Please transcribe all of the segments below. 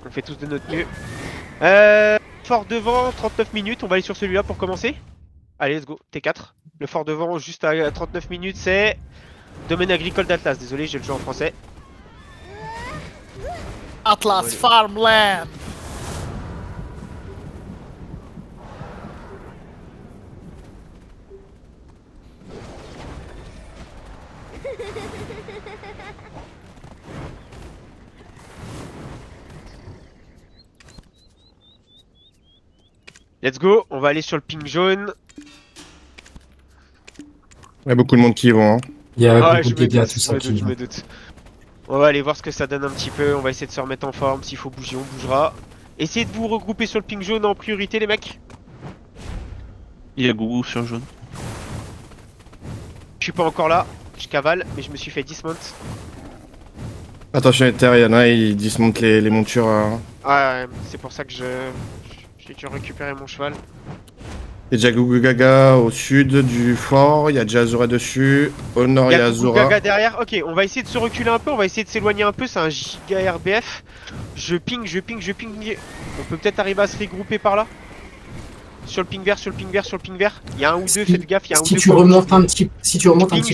On fait tous de notre mieux. Fort devant, 39 minutes, on va aller sur celui-là pour commencer. Allez, let's go, T4. Le fort devant, juste à 39 minutes, c'est... Domaine agricole d'Atlas, désolé, j'ai le jeu en français. Atlas Farmland. Let's go, on va aller sur le ping jaune. Il y a beaucoup de monde qui y vont. Hein. Il y a Ouais, beaucoup je de me dégâts, doute, tout je ça me doute, qui... je me doute. On va aller voir ce que ça donne un petit peu, on va essayer de se remettre en forme, s'il faut bouger, on bougera. Essayez de vous regrouper sur le ping jaune en priorité les mecs. Il y a Gougou sur jaune. Je suis pas encore là, je cavale, mais je me suis fait dismount. Attention les terres, il y en a, ils dismontent les montures. Ah ouais, c'est pour ça que j'ai dû récupérer mon cheval. Il y a déjà Gugu Gaga au sud du fort, il y a déjà Azura dessus. Au nord, il y a Gougou Azura. Gaga derrière, ok, on va essayer de se reculer un peu, on va essayer de s'éloigner un peu, c'est un giga RBF. Je ping. On peut peut-être arriver à se regrouper par là. Sur le ping vert, sur le ping vert, sur le ping vert. Il y a un ou deux, faites gaffe, il y a un ou Si deux. tu remontes un petit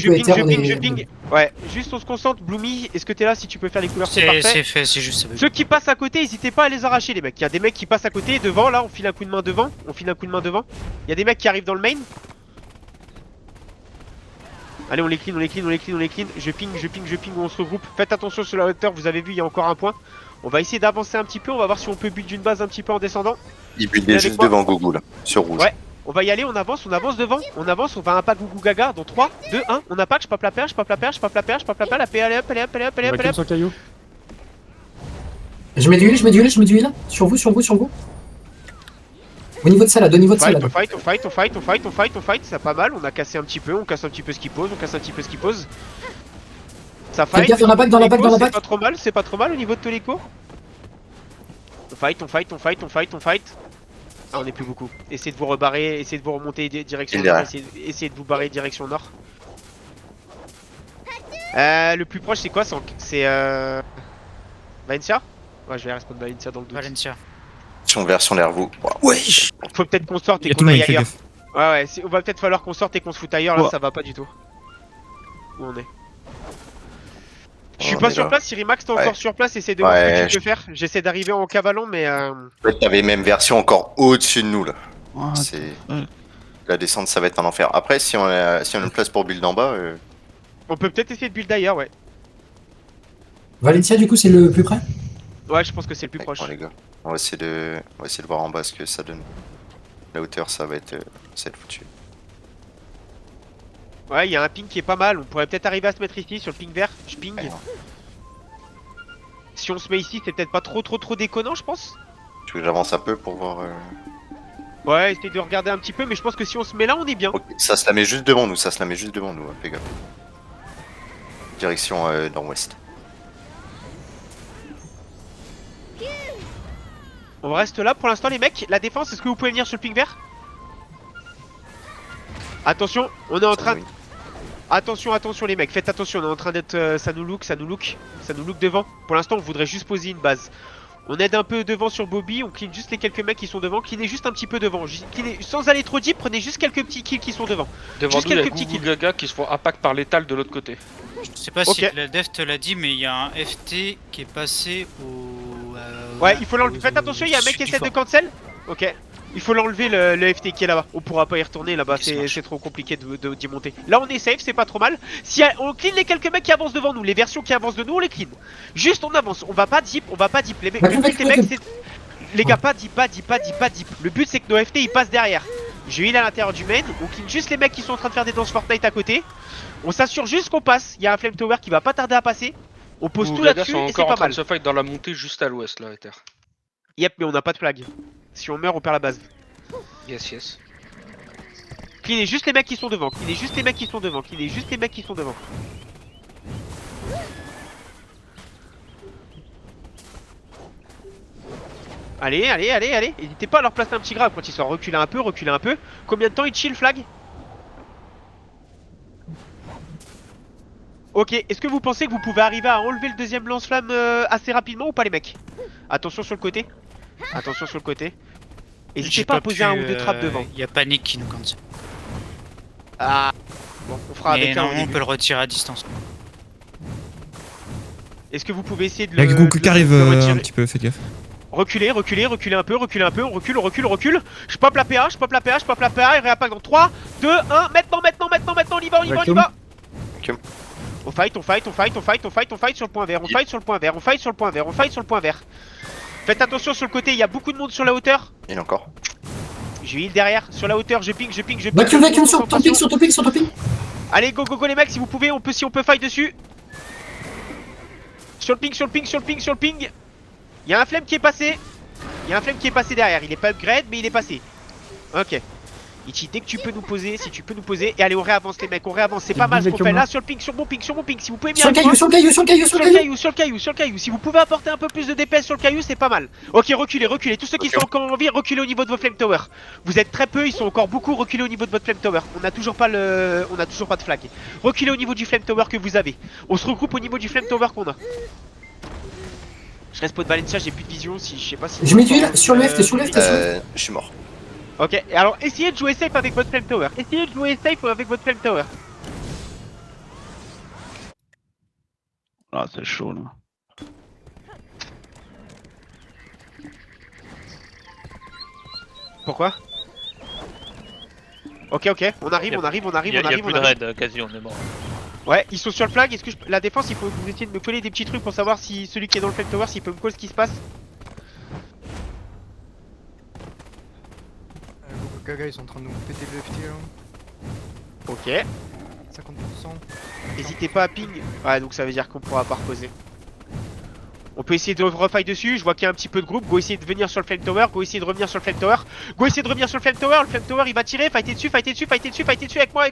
peu les terres, on est... Je ping. Ouais, juste on se concentre. Bloomy, est-ce que t'es là? Si tu peux faire les couleurs, c'est C'est parfait. fait, c'est juste ça. Ceux qui passent à côté, n'hésitez pas à les arracher les mecs. Il y a des mecs qui passent à côté, devant là, on file un coup de main devant. Il y a des mecs qui arrivent dans le main. Allez, on les clean. Je ping, on se regroupe. Faites attention sur la hauteur, vous avez vu, il y a encore un point. On va essayer d'avancer un petit peu, on va voir si on peut build une base un petit peu en descendant. Il buildait juste devant Gougou là, sur rouge. Ouais. On va y aller, on avance devant, on va un pas Gougou Gaga dans 3, 2, 1, on a pas, je pape la perche, la paix, allez hop, allez hop. Sur le caillou. Je mets du heal, sur vous. Au niveau de salade, On fight, c'est pas mal, on a cassé un petit peu, on casse un petit peu ce qui pose, Ça fight. Faites gaffe, dans la bac. C'est pas trop mal au niveau de Toleco. On fight. Ah, on est plus beaucoup. Essayez de vous rebarrer, essayez de vous remonter direction nord, essayez de vous barrer direction nord. Le plus proche c'est quoi? C'est Valencia? Ouais, je vais respondre Valencia dans le doute. Valencia. Version l'air vous. Ouais. Faut peut-être qu'on sorte et Il y a qu'on tout le aille monde qui fait ailleurs. gaffe. Ouais, on va peut-être falloir qu'on sorte et qu'on se foute ailleurs, là Ouais. ça va pas du tout. Où on est? Je suis On pas est sur là. place, si Rimax t'es Ouais. encore sur place, essaie de voir ce Ouais, que tu peux faire. J'essaie d'arriver en cavalant, mais En fait, t'avais même version encore au-dessus de nous là. Ah, C'est. ouais. La descente, ça va être un enfer. Après, si on a une place pour build en bas, on peut peut-être essayer de build ailleurs, ouais. Valencia, du coup, c'est le plus près? Ouais, je pense que c'est le plus d'accord, proche. les gars. On va essayer de voir en bas ce que ça donne. La hauteur, ça va être foutu. Ouais, il y a un ping qui est pas mal, on pourrait peut-être arriver à se mettre ici sur le ping vert. Je ping. Ouais. Si on se met ici, c'est peut-être pas trop déconnant, je pense. Tu veux que j'avance un peu pour voir. Ouais, essaye de regarder un petit peu, mais je pense que si on se met là, on est bien. Ok, ça se la met juste devant nous, hein, fais gaffe. Direction nord-ouest. On reste là pour l'instant, les mecs. La défense, est-ce que vous pouvez venir sur le ping vert? Attention, on est en train de... Attention les mecs, faites attention, on est en train d'être... ça nous look devant. Pour l'instant, on voudrait juste poser une base. On aide un peu devant sur Bobby, on clean juste les quelques mecs qui sont devant, cleanez juste un petit peu devant. Sans aller trop deep, prenez juste quelques petits kills qui sont devant. Devant Juste nous, il y a quelques petits Gougou kills. Gaga qui se font impact par l'étal de l'autre côté. Je sais pas Ok. si la dev te l'a dit, mais il y a un FT qui est passé au. Ouais, il faut l'enlever. Faites attention, il y a un mec qui essaie de cancel. Ok. Il faut l'enlever le FT qui est là-bas. On pourra pas y retourner là-bas, c'est trop compliqué d'y monter. Là on est safe, c'est pas trop mal. Si on clean les quelques mecs qui avancent devant nous, les versions qui avancent de nous, on les clean. Juste on avance, on va pas deep. Les mecs, le but, les mecs, c'est... Les gars, pas deep. Le but c'est que nos FT ils passent derrière. Je heal à l'intérieur du main, on clean juste les mecs qui sont en train de faire des danses Fortnite à côté. On s'assure juste qu'on passe. Il y a un flame tower qui va pas tarder à passer. On pose Gougou tout Gaga là-dessus sont et c'est encore en pas train mal. de se fight dans la montée juste à l'ouest là, Ether. Yep, mais on n'a pas de flag. Si on meurt, on perd la base. Yes. Cleanez juste les mecs qui sont devant. Allez. N'hésitez pas à leur placer un petit grab quand ils sont reculés un peu. Combien de temps ils chill flag? Ok, est-ce que vous pensez que vous pouvez arriver à enlever le deuxième lance-flamme assez rapidement ou pas les mecs? Attention sur le côté. Attention sur le côté. N'hésitez pas à poser un ou deux trappes devant. Il y a Panique qui nous cancel. Ah. Bon, on fera Mais avec un non, au on début. peut le retirer à distance. Est-ce que vous pouvez essayer de Il y a le, Goku qui arrive de le un retirer? petit peu, faites gaffe. Reculez un peu, on recule. Je pop la PA, je pop la PA et réattaque dans 3, 2, 1, maintenant, on y va. On fight sur le point vert, on fight sur le point vert. Faites attention sur le côté, il y a beaucoup de monde sur la hauteur. Il est encore. Je heal derrière, sur la hauteur, je ping. Vacuum sur topping. Allez, go les mecs, si vous pouvez, si on peut fight dessus. Sur le ping. Il y a un flemme qui est passé. Derrière. Il est pas upgrade, mais il est passé. Ok. Ichi, dès que tu peux nous poser, si tu peux nous poser. Et allez, on réavance les mecs, on réavance. C'est pas mal ce qu'on fait là. Sur le ping, sur mon ping. Si vous pouvez bien. Sur le caillou. Si vous pouvez apporter un peu plus de DPS sur le caillou, c'est pas mal. Ok, reculez. Tous ceux qui sont encore en vie, reculez au niveau de vos flame tower. Vous êtes très peu, ils sont encore beaucoup. Reculez au niveau de votre flame tower. On a toujours pas de flag. Reculez au niveau du flame tower que vous avez. On se regroupe au niveau du flame tower qu'on a. Je reste pot de Valencia, j'ai plus de vision. Si je sais pas si. Je mets du heal sur le FT, Je suis mort. Ok, et alors essayez de jouer safe avec votre flame tower. Ah, c'est chaud là. Pourquoi? Ok, on arrive. Il y a plus de raid, quasi, on est mort. Ouais, ils sont sur le flag. Est-ce que la défense, il faut que vous essayiez de me coller des petits trucs pour savoir si celui qui est dans le flame tower, s'il peut me coller ce qui se passe. Gaga, ils sont en train de nous péter le FT là. Ok. 50%. N'hésitez pas à ping. Ouais, donc ça veut dire qu'on pourra pas reposer. On peut essayer de refight dessus. Je vois qu'il y a un petit peu de groupe. Go essayer de venir sur le flame tower. Go essayer de revenir sur le flame tower. Le flame tower il va tirer. Fighter dessus avec moi.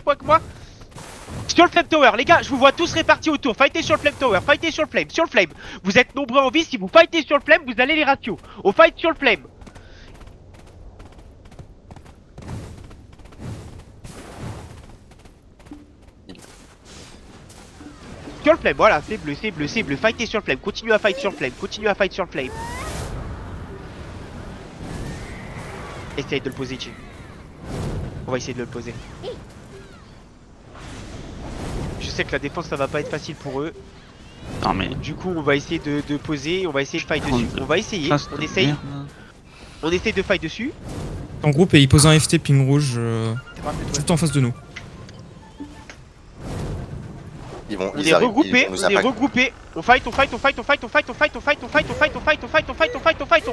Sur le flame tower, les gars, je vous vois tous répartis autour. Fightez sur le flame tower, fightez sur le flame. Vous êtes nombreux en vie, si vous fightez sur le flame, vous allez les ratios. On fight sur le flame. Sur le flame, voilà, c'est bleu. Fightez sur le flame, continuez à fight sur le flame. Essayez de le poser, Jim. On va essayer de le poser. Je sais que la défense ça va pas être facile pour eux. Non mais. Du coup on va essayer de poser, on va essayer de fight dessus. On essaye de fight dessus. En groupe et il pose un FT ping rouge juste en face de nous. On est regroupés. On fight. On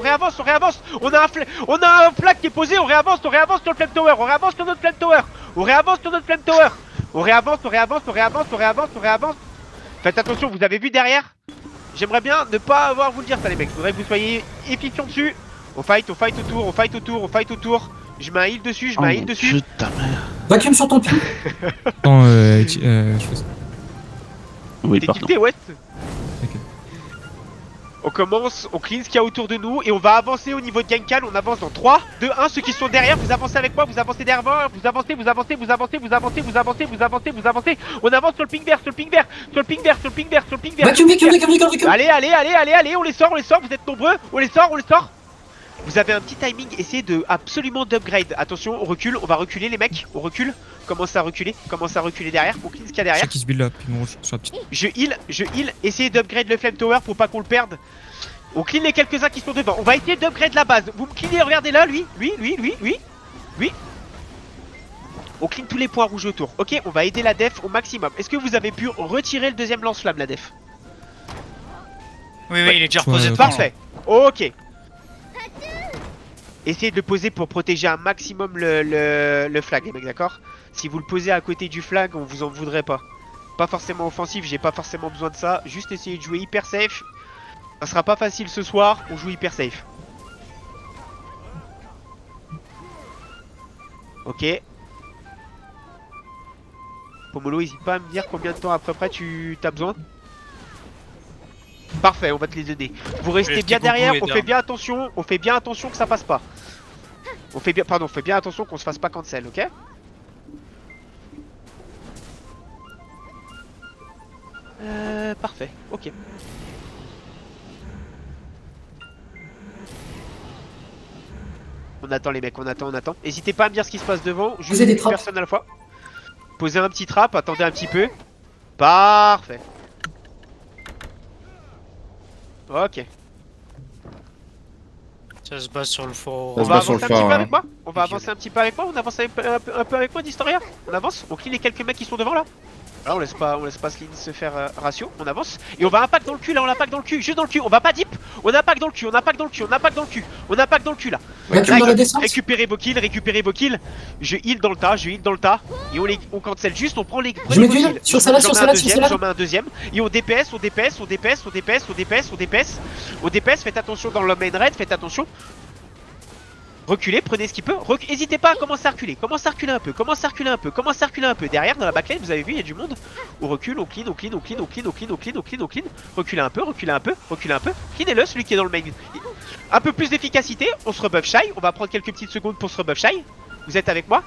réavance. On a un flag qui est posé. On réavance sur le flame tower. On réavance sur notre flame tower. On réavance. Faites attention, vous avez vu derrière. J'aimerais bien ne pas avoir à vous le dire ça les mecs. Je voudrais que vous soyez efficients dessus. On fight autour. Je mets un heal dessus, Putain merde. Vacuum sur ton pied. Attends, je fais ça. Oui, T'es pardon. tilté, ouais. Ok. On commence, on clean ce qu'il y a autour de nous et on va avancer au niveau de Genkan. On avance dans 3, 2, 1. Ceux qui sont derrière, vous avancez avec moi, vous avancez derrière moi, vous avancez. On avance sur le ping vert. Vacuum. Allez, on les sort, vous êtes nombreux, on les sort. Vous avez un petit timing, essayez de absolument d'upgrade. Attention, on recule, on va reculer les mecs, on recule. Commence à reculer derrière, on clean ce qu'il y a derrière. Chaque qui se build là, ping rouge sur la petite. Je heal, essayez d'upgrade le flame tower pour pas qu'on le perde. On clean les quelques-uns qui sont devant. On va essayer d'upgrade la base. Vous me cleanez, regardez là, lui. On clean tous les points rouges autour. Ok, on va aider la def au maximum. Est-ce que vous avez pu retirer le deuxième lance-flamme, la def? Oui, Ouais. il est déjà reposé devant. Parfait. Ok. Essayez de le poser pour protéger un maximum le flag, les mecs, d'accord? Si vous le posez à côté du flag, on vous en voudrait pas. Pas forcément offensif, j'ai pas forcément besoin de ça. Juste essayez de jouer hyper safe. Ça sera pas facile ce soir, on joue hyper safe. Ok. Pomolo, n'hésite pas à me dire combien de temps à peu près tu as besoin. Parfait, on va te les donner. Vous restez bien derrière, on fait bien attention que ça passe pas. On fait bien attention qu'on se fasse pas cancel, ok? Parfait, ok. On attend les mecs, on attend. N'hésitez pas à me dire ce qui se passe devant, juste Posez des une trappes. personne à la fois. Posez un petit trap, attendez un petit peu. Parfait. Ok. Ça se base sur le fort. Ça On se va base sur avancer le un petit fort, peu hein. avec moi. On va avancer un petit peu avec moi. On avance un peu avec moi d'Historia. On avance. On clean les quelques mecs qui sont devant là. Là on laisse pas Slim se faire ratio. On avance. Et on va impact dans le cul là. On l'impact dans le cul. Juste dans le cul. On va pas deep. On impact dans le cul. On impact dans le cul. On impact dans le cul. On impact dans le cul là. Vacuum dans la descente. Récupérez vos kills. Je heal dans le tas. Et on cancel juste. On prend les. Je mets vos du heal. kills. Sur Salade, J'en sur mets un Salade, sur deuxième, Salade. J'en mets un deuxième. Et on DPS. On DPS. Faites attention dans le main raid. Faites attention. Reculez, prenez ce qu'il peut. N'hésitez pas à commencer à reculer. Commencez à reculer un peu. Derrière, dans la backline, vous avez vu, il y a du monde. On recule, on clean. Reculez un peu. Cleanez-le, celui qui est dans le main. Un peu plus d'efficacité. On se rebuff shy. On va prendre quelques petites secondes pour se rebuff shy. Vous êtes avec moi?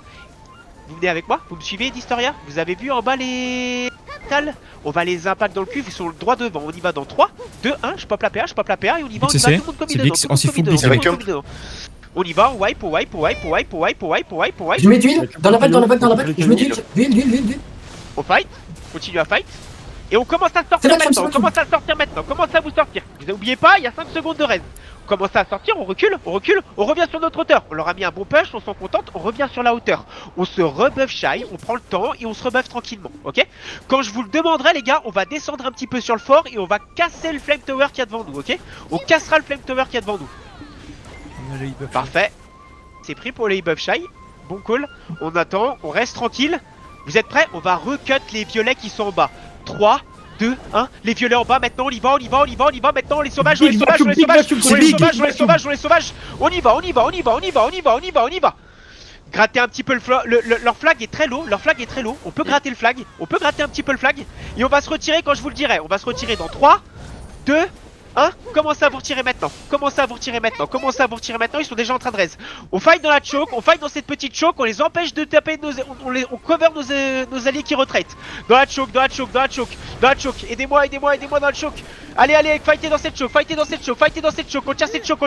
Vous venez avec moi? Vous me suivez, d'Historia? Vous avez vu en bas les tales? On va les impacts dans le cul, ils sont droit devant. On y va dans 3, 2, 1. Je pop la PA et on y va. C'est Tout le monde comme c'est il est Blix, dedans, on s'y tout le fout monde Blix. comme il est dedans. On y va, on wipe. Je mets du heal. Dans la back. Je mets du heal. Du heal. On fight, continue à fight. Et on commence à sortir maintenant, commence à vous sortir. Vous n'oubliez pas, il y a 5 secondes de raise. On commence à sortir, on recule, on revient sur notre hauteur. On leur a mis un bon push, on s'en contente, on revient sur la hauteur. On se rebuff shy, on prend le temps et on se rebuff tranquillement, ok? Quand je vous le demanderai les gars, on va descendre un petit peu sur le fort et on va casser le flame tower qu'il y a devant nous, ok? On cassera le flame tower qu'il y a devant nous. Parfait. C'est pris pour les buff shy. Bon call. On attend, on reste tranquille. Vous êtes prêts? On va recut les violets qui sont en bas. 3, 2, 1. Les violets en bas maintenant. On y va. Maintenant les sauvages, on les sauvages. On y va. Gratter un petit peu leur flag est très low. On peut gratter le flag. On peut gratter un petit peu le flag. Et on va se retirer quand je vous le dirai. On va se retirer dans 3, 2, 1. Commencez à vous retirer maintenant. Ils sont déjà en train de raise. On fight dans la choke. On fight dans cette petite choke. On les empêche de taper. On cover nos alliés qui retraitent. Dans la choke. Aidez-moi dans la choke. Allez, fightez dans cette choke. On tient cette choke.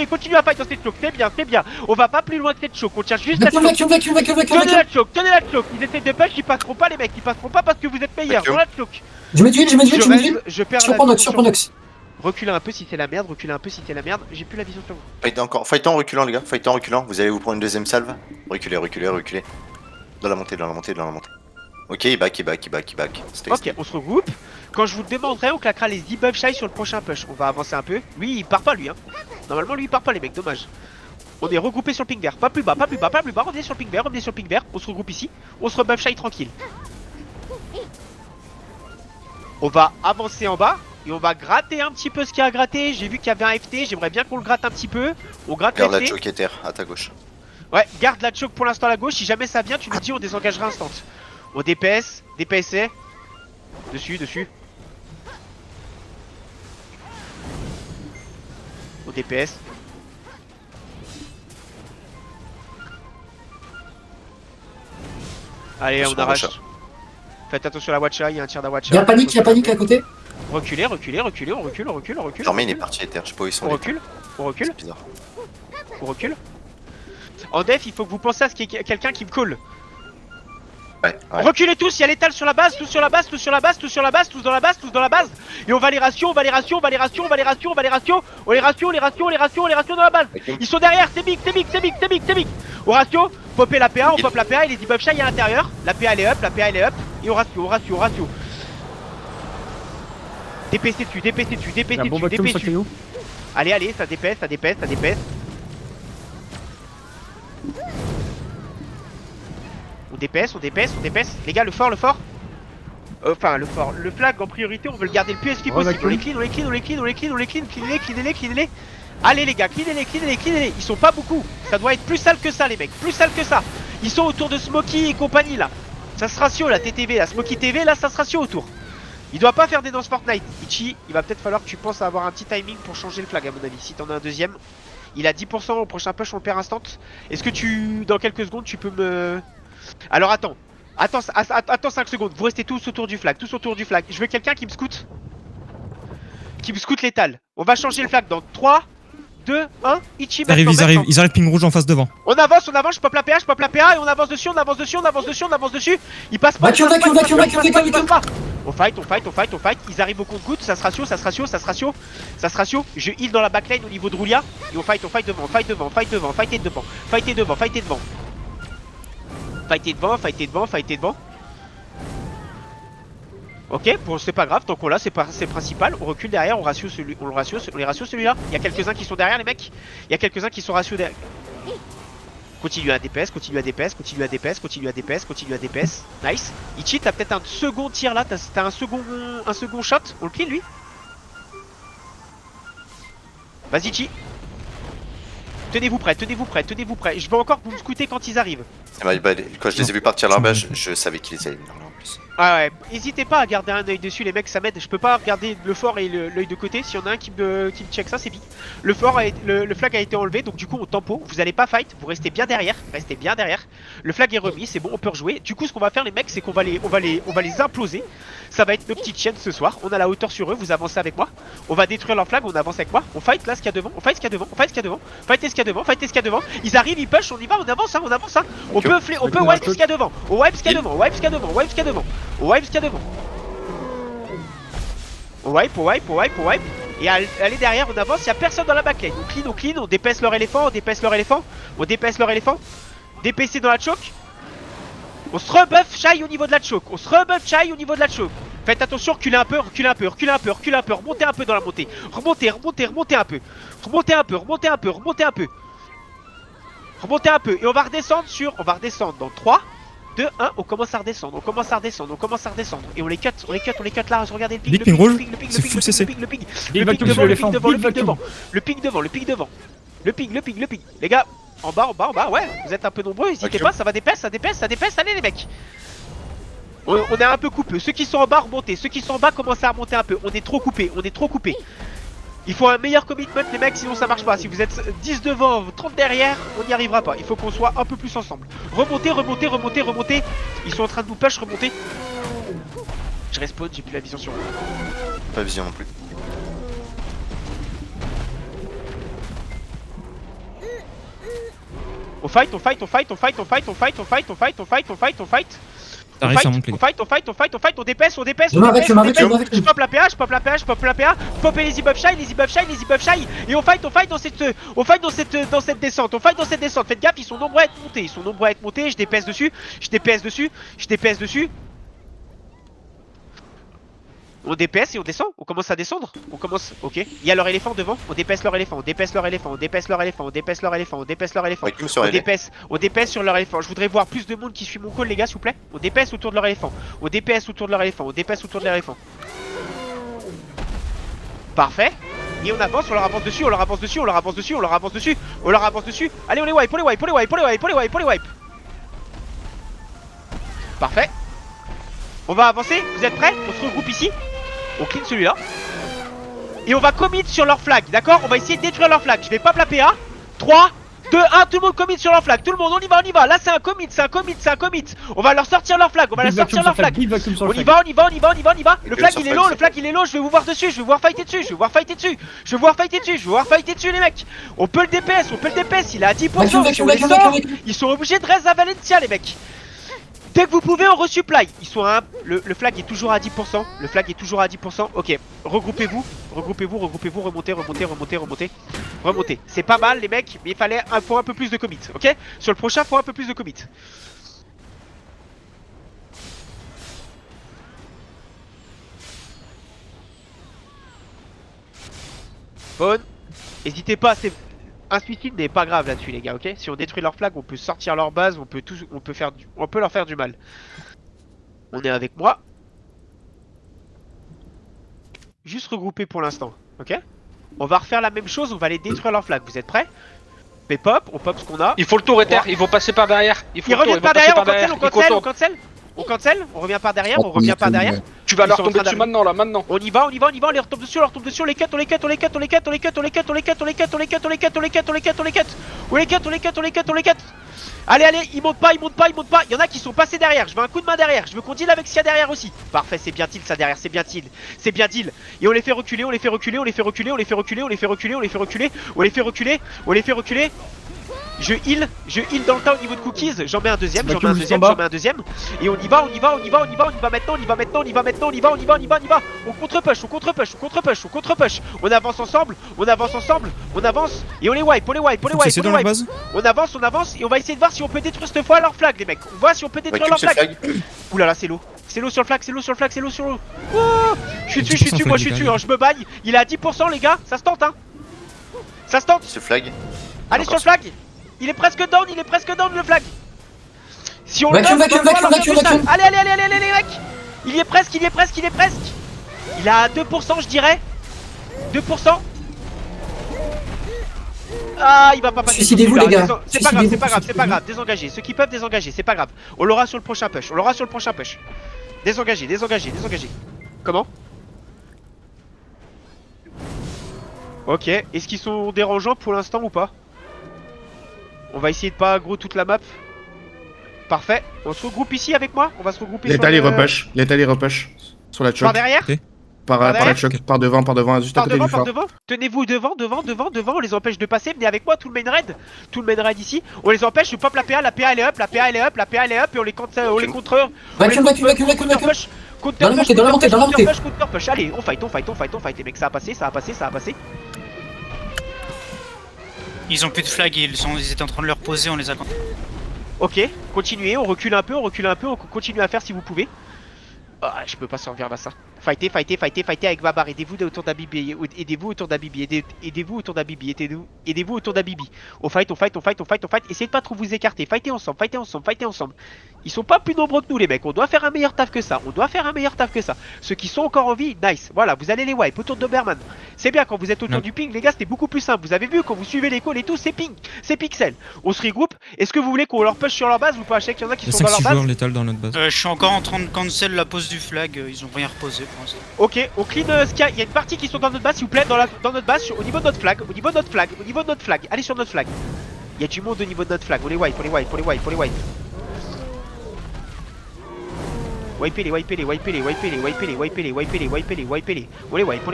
Continuez à fight dans cette choke. C'est bien. On va pas plus loin que cette choke. On tient juste la choke. Tenez la choke. Ils essaient de push. Ils passeront pas les mecs. Ils passeront pas parce que vous êtes meilleurs. Dans la choke. Je mets du heal. Je perds Sur la Pandox. vision. Reculez un peu si c'est la merde, j'ai plus la vision sur vous. Fight en reculant les gars, vous allez vous prendre une deuxième salve. Reculez. Dans la montée. Ok, back. Ok, on se regroupe. Quand je vous le demanderai, on claquera les debuff shy sur le prochain push. On va avancer un peu. Lui, il part pas lui hein. Normalement lui il part pas les mecs, dommage. On est regroupé sur le ping vert, pas plus bas, revenez sur le ping vert, on se regroupe ici, on se rebuff shy tranquille. On va avancer en bas. Et on va gratter un petit peu ce qu'il y a à gratter. J'ai vu qu'il y avait un FT, j'aimerais bien qu'on le gratte un petit peu. On gratte Garde la FT. choke éther à ta gauche. Ouais, garde la choke pour l'instant à la gauche. Si jamais ça vient, tu nous dis, on désengagera instant. On DPS, DPSA. Dessus. On DPS. Allez, on arrache. Faites attention à la Watcha, il y a un tir d'Awatcha. Il y a panique à côté. Reculez, on recule. Dormez, il est parti éther, je sais pas où ils sont. On recule. C'est bizarre. On recule. En def, il faut que vous pensez à ce qu'il y ait quelqu'un qui me colle. Ouais. Reculez tous, il y a l'étal sur la base, tous dans la base. Et on va les ratio. On les ratio dans la base. Ils sont derrière, c'est big. Au ratio, popper la PA, on pop la PA et les debuff shy à l'intérieur. La PA elle est up, et au ratio. DPC dessus. Allez, ça DPS. On DPS. Les gars, le fort. Enfin, le flag en priorité, on veut le garder le plus esquive possible. On les clean, cleanez-les. Allez les gars, cleanez-les. Ils sont pas beaucoup. Ça doit être plus sale que ça les mecs, Ils sont autour de Smokey et compagnie là. Ça se ratio la TTV, la Smokey TV là, ça se ratio autour. Il doit pas faire des danses Fortnite. Ichi, il va peut-être falloir que tu penses à avoir un petit timing pour changer le flag à mon avis. Si t'en as un deuxième, il a 10% au prochain push, on le perd instant. Est-ce que dans quelques secondes, tu peux me... Alors attends 5 secondes, vous restez tous autour du flag, Je veux quelqu'un qui me scoute. L'étal. On va changer le flag dans 3, 2, 1, Ichi Ils arrivent, maintenant, ils arrivent, maintenant. ils arrivent ping rouge en face devant. On avance, je pop la PA, et on avance dessus, on avance dessus, on avance dessus, on avance dessus. Il passe pas, Vacuum, il passe pas, vacuum, il passe vacuum, pas, il vacuum, passe pas. On fight, on fight, on fight, on fight. Ils arrivent au compte-goutte, ça se ratio, ça se ratio, ça se ratio, ça se ratio. Je heal dans la backline au niveau de Roulia. Et on fight devant, fight devant, fight devant, fight devant, fight devant, fight devant. Fight devant, fight devant, fight devant. Ok, bon c'est pas grave, tant qu'on l'a, c'est principal. On recule derrière, on ratio les ratio celui-là. Il y a quelques-uns qui sont derrière les mecs. Il y a quelques-uns qui sont ratio derrière. Continue à DPS, continue à DPS, continue à DPS, continue à DPS, continue à DPS. Nice. Ichi, t'as peut-être un second tir là, t'as un second shot. On le kill lui. Vas-y Ichi. Tenez-vous prêts, tenez-vous prêts, tenez-vous prêts. Je vais encore vous scouter quand ils arrivent. Quand je les ai vus partir là-bas, je savais qu'ils allaient venir là en plus. Ah ouais, n'hésitez pas à garder un œil dessus les mecs, ça m'aide. Je peux pas regarder le fort et l'œil de côté. S'il y en a un qui me check ça, c'est big. Le flag a été enlevé, donc du coup on tempo. Vous allez pas fight, vous restez bien derrière. Restez bien derrière. Le flag est remis, c'est bon, on peut rejouer. Du coup ce qu'on va faire les mecs, c'est qu'on va les imploser. Ça va être nos petites chaînes ce soir. On a la hauteur sur eux, vous avancez avec moi. On va détruire leur flag, on avance avec moi. On fight là ce qu'il y a devant, on fight ce qu'il y a devant, on fight ce qu'il y a devant. Fight ce qu'il y a devant, fight ce qu'il y a devant. Ils arrivent, ils push, on y va, on avance hein, on avance hein. On peut wipe ce qu'il y a devant. On wipe ce qu'il y a devant, wipe ce qu'il y a devant, wipe ce qu'il y a devant. On wipe ce qu'il y a devant. On wipe, on wipe, on wipe, on wipe. Et allez derrière, on avance, y'a personne dans la backlane. On clean, on dépaisse leur éléphant, on dépaisse leur éléphant. On dépaisse leur éléphant. DPC dans la choke. On se rebuff Shai au niveau de la choke. On se rebuff Shai au niveau de la choke. Faites attention, reculez un peu, reculez un peu, reculez un peu, reculez un peu. Remontez un peu dans la montée. Remontez, remontez, remontez un peu. Remontez un peu, remontez un peu, remontez un peu. Remontez un peu. Et on va redescendre dans 3, 2, 1, on commence à redescendre, on commence à redescendre, on commence à redescendre. Et on les cut là, regardez le ping, Big ping rouge, le ping, c'est full CC. le ping devant, le ping devant, le ping devant, le ping devant. Le ping. Les gars, en bas, ouais, vous êtes un peu nombreux, n'hésitez pas, ça va DPS, ça DPS, allez les mecs. On est un peu coupé, ceux qui sont en bas remontez, ceux qui sont en bas commencez à remonter un peu, on est trop coupé. Il faut un meilleur commitment les mecs, sinon ça marche pas. Si vous êtes 10 devant, 30 derrière, on n'y arrivera pas. Il faut qu'on soit un peu plus ensemble. Remontez. Ils sont en train de nous push, remontez. Je respawn, j'ai plus la vision sur eux. Pas vision non plus. On fight. On fight, on DPS. Je pop la PA, je pop popper les e-buff shy, et on fight dans cette descente, Faites gaffe, ils sont nombreux à être montés, je DPS dessus. On DPS et on descend, on commence à descendre, ok. Il y a leur éléphant devant, on DPS leur éléphant, on DPS leur éléphant. On DPS sur leur éléphant. Je voudrais voir plus de monde qui suit mon call les gars s'il vous plaît. On DPS autour de leur éléphant. Parfait. Et on avance, on leur avance dessus. Allez on les wipe. Parfait. On va avancer, vous êtes prêts? On se regroupe ici. On clean celui-là. Et on va commit sur leur flag, d'accord? On va essayer de détruire leur flag. Je vais pop la PA. 3, 2, 1, tout le monde commit sur leur flag. Tout le monde, on y va. Là c'est un commit. On va leur sortir leur flag. On y va. Le flag il est low, je vais vous voir dessus. Je vais voir fighter dessus les mecs. On peut le DPS, il est à 10%. Ils sont obligés de rester à Valencia les mecs. Dès que vous pouvez, on resupply. Ils sont à 1. Le flag est toujours à 10%. Ok, regroupez-vous, remontez. C'est pas mal les mecs, mais faut un peu plus de commit, ok. Sur le prochain, faut un peu plus de commit. Bon, n'hésitez pas, un suicide n'est pas grave là-dessus les gars, ok. Si on détruit leur flag, on peut sortir leur base, on peut leur faire du mal. On est avec moi. Juste regrouper pour l'instant, ok. On va refaire la même chose, on va aller détruire leur flag, vous êtes prêts? On pop ce qu'on a. Il faut le tour Ether, ils vont passer par derrière. Ils reviennent par derrière, on cancel, on revient par derrière, Tu vas leur tomber dessus maintenant. On y va, on les retombe dessus, on les cut. Allez, allez, il monte pas, il monte pas, il monte pas. Il y en a qui sont passés derrière. Je veux un coup de main derrière. Je veux qu'on deal avec Sia derrière aussi. Parfait, c'est bien deal ça derrière, c'est bien deal. C'est bien deal. Et on les fait reculer, on les fait reculer, on les fait reculer, on les fait reculer, on les fait reculer, on les fait reculer, on les fait reculer, on les fait reculer. Je heal dans le tas au niveau de cookies. J'en mets un deuxième, j'en mets un deuxième, j'en mets un deuxième. Et on y va, on y va, on y va, on y va, on y va maintenant, on y va maintenant, on y va maintenant, on y va, on y va, on y va, on y va. On contre-push, on contre-push, on contre-push, on contre-push. On avance ensemble, on avance ensemble, on avance et on les wipe, on les wipe, on les wipe, C'est on dans les la wipe. base. On avance et on va essayer de voir si on peut détruire cette fois leur flag les mecs. On voit si on peut détruire leur flag. Oulala, c'est l'eau. C'est l'eau sur le flag, c'est l'eau sur le flag, c'est l'eau sur l'eau. Oh, je suis dessus, moi je suis dessus, hein, je me bagne. Il est à 10% les gars, ça se tente hein. Ça se tente. Ce flag. Allez sur le flag. Il est presque down le flag. Si on vacuum. Allez, allez, allez, allez, allez les mecs. Il y est presque, il est presque, il est presque. Il est à 2% je dirais. 2%. Ah, il va pas passer. Suicidez-vous les gars. C'est pas grave, c'est pas grave, c'est pas grave. Désengagez, ceux qui peuvent désengager, c'est pas grave. On l'aura sur le prochain push, on l'aura sur le prochain push. Désengagez, désengagez, désengagez. Comment? Ok, est-ce qu'ils sont dérangeants pour l'instant ou pas? On va essayer de pas aggro toute la map. Parfait, on se regroupe ici avec moi. On va se regrouper sur Létal il repush, Létal il repush. Sur la choc. Par derrière. Par la choc, par devant, juste à côté du fort. Tenez-vous devant, on les empêche de passer, venez avec moi, tout le main raid ici, on les empêche, je pop la PA elle est up, la PA elle est up, la PA elle est up et on les contre. Vacuum. Dans la montée. Allez, on fight, les mecs, ça a passé. Ils ont plus de flag, ils étaient en train de leur poser, on les a... Ok, continuez, on recule un peu, on continue à faire si vous pouvez. Ah, je peux pas sortir là ça. Fightez avec Babar, aidez-vous autour d'Abibi, aidez-vous autour d'Abibi. On fight, essayez de pas trop vous écarter, fightez ensemble. Ils sont pas plus nombreux que nous les mecs, on doit faire un meilleur taf que ça, Ceux qui sont encore en vie, nice, voilà, vous allez les wipe autour de Doberman. C'est bien quand vous êtes autour du ping, les gars, c'était beaucoup plus simple, vous avez vu, quand vous suivez les calls et tout, c'est ping, c'est pixel. On se regroupe, est-ce que vous voulez qu'on leur push sur leur base ou pas? Je sais qu'il y en a qui sont dans leur base. Létal dans notre base. Je suis encore en train de cancel la pose du flag, ils ont rien reposé pour l'instant. Ok, on clean Sky, il y a une partie qui sont dans notre base s'il vous plaît, dans notre base, au niveau de notre flag, allez sur notre flag. Il y a du monde au niveau de notre flag, on les wipe. Wipez-les. On les wipe.